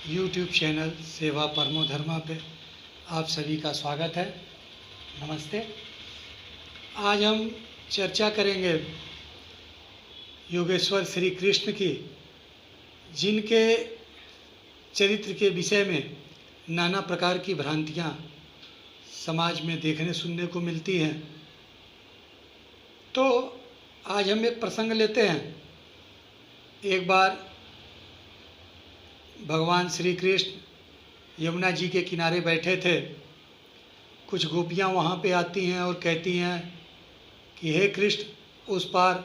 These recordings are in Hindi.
यूट्यूब चैनल सेवा परमो धर्मा पे आप सभी का स्वागत है। नमस्ते। आज हम चर्चा करेंगे योगेश्वर श्री कृष्ण की, जिनके चरित्र के विषय में नाना प्रकार की भ्रांतियाँ समाज में देखने सुनने को मिलती हैं। तो आज हम एक प्रसंग लेते हैं। एक बार भगवान श्री कृष्ण यमुना जी के किनारे बैठे थे। कुछ गोपियाँ वहाँ पे आती हैं और कहती हैं कि हे कृष्ण, उस पार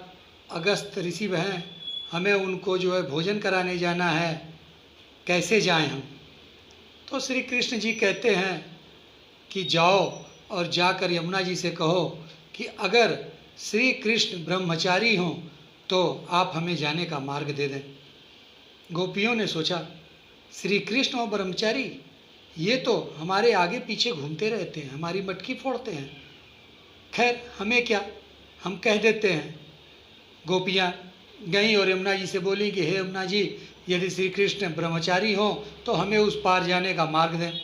अगस्त ऋषि हैं, हमें उनको जो है भोजन कराने जाना है, कैसे जाएं हम। तो श्री कृष्ण जी कहते हैं कि जाओ और जाकर यमुना जी से कहो कि अगर श्री कृष्ण ब्रह्मचारी हों तो आप हमें जाने का मार्ग दे दें। गोपियों ने सोचा, श्री कृष्ण और ब्रह्मचारी, ये तो हमारे आगे पीछे घूमते रहते हैं, हमारी मटकी फोड़ते हैं। खैर हमें क्या, हम कह देते हैं। गोपियाँ गईं और यमुना जी से बोली कि हे यमुना जी, यदि श्री कृष्ण ब्रह्मचारी हों तो हमें उस पार जाने का मार्ग दें।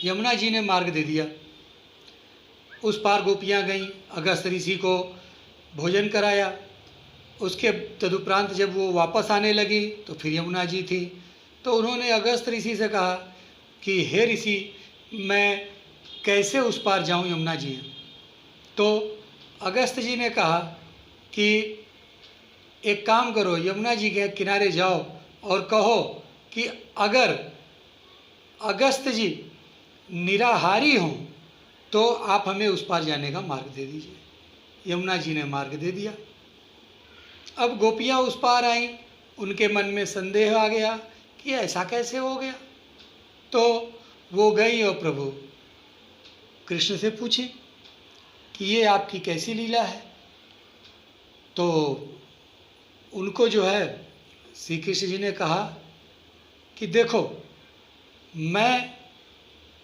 यमुना जी ने मार्ग दे दिया। उस पार गोपियाँ गईं, अगस्त ऋषि को भोजन कराया। उसके तदुपरांत जब वो वापस आने लगी तो फिर यमुना जी थी। तो उन्होंने अगस्त ऋषि से कहा कि हे ऋषि, मैं कैसे उस पार जाऊं यमुना जी। तो अगस्त जी ने कहा कि एक काम करो, यमुना जी के किनारे जाओ और कहो कि अगर अगस्त जी निराहारी हों तो आप हमें उस पार जाने का मार्ग दे दीजिए। यमुना जी ने मार्ग दे दिया। अब गोपियाँ उस पार आईं, उनके मन में संदेह आ गया कि ऐसा कैसे हो गया। तो वो गई और प्रभु कृष्ण से पूछी कि ये आपकी कैसी लीला है। तो उनको जो है श्री कृष्ण जी ने कहा कि देखो, मैं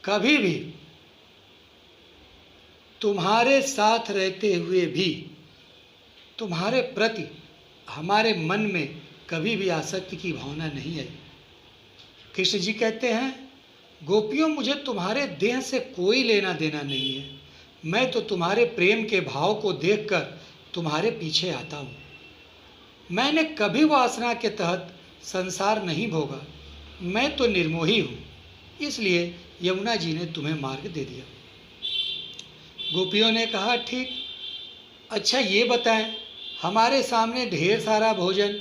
कभी भी तुम्हारे साथ रहते हुए भी तुम्हारे प्रति हमारे मन में कभी भी आसक्ति की भावना नहीं है। कृष्ण जी कहते हैं, गोपियों, मुझे तुम्हारे देह से कोई लेना देना नहीं है। मैं तो तुम्हारे प्रेम के भाव को देखकर तुम्हारे पीछे आता हूँ। मैंने कभी वासना के तहत संसार नहीं भोगा। मैं तो निर्मोही हूँ, इसलिए यमुना जी ने तुम्हें मार्ग दे दिया। गोपियों ने कहा, ठीक, अच्छा ये बताएं, हमारे सामने ढेर सारा भोजन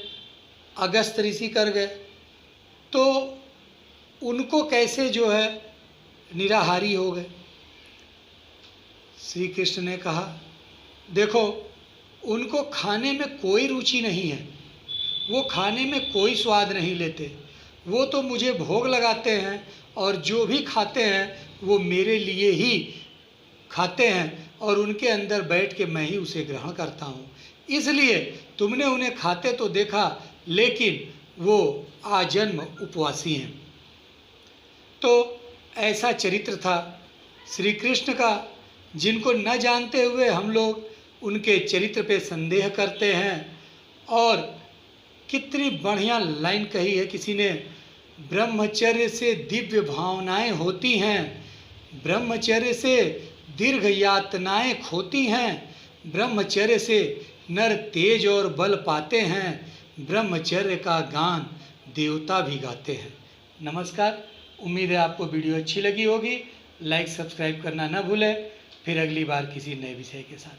अगस्त ऋषि कर गए, तो उनको कैसे जो है निराहारी हो गए। श्री कृष्ण ने कहा, देखो, उनको खाने में कोई रुचि नहीं है, वो खाने में कोई स्वाद नहीं लेते। वो तो मुझे भोग लगाते हैं और जो भी खाते हैं वो मेरे लिए ही खाते हैं और उनके अंदर बैठ के मैं ही उसे ग्रहण करता हूँ। इसलिए तुमने उन्हें खाते तो देखा, लेकिन वो आजन्म उपवासी हैं। तो ऐसा चरित्र था श्री कृष्ण का, जिनको न जानते हुए हम लोग उनके चरित्र पे संदेह करते हैं। और कितनी बढ़िया लाइन कही है किसी ने, ब्रह्मचर्य से दिव्य भावनाएं होती हैं, ब्रह्मचर्य से दीर्घ यातनाएं खोती हैं, ब्रह्मचर्य से नर तेज और बल पाते हैं, ब्रह्मचर्य का गान देवता भी गाते हैं। नमस्कार। उम्मीद है आपको वीडियो अच्छी लगी होगी। लाइक सब्सक्राइब करना न भूलें। फिर अगली बार किसी नए विषय के साथ।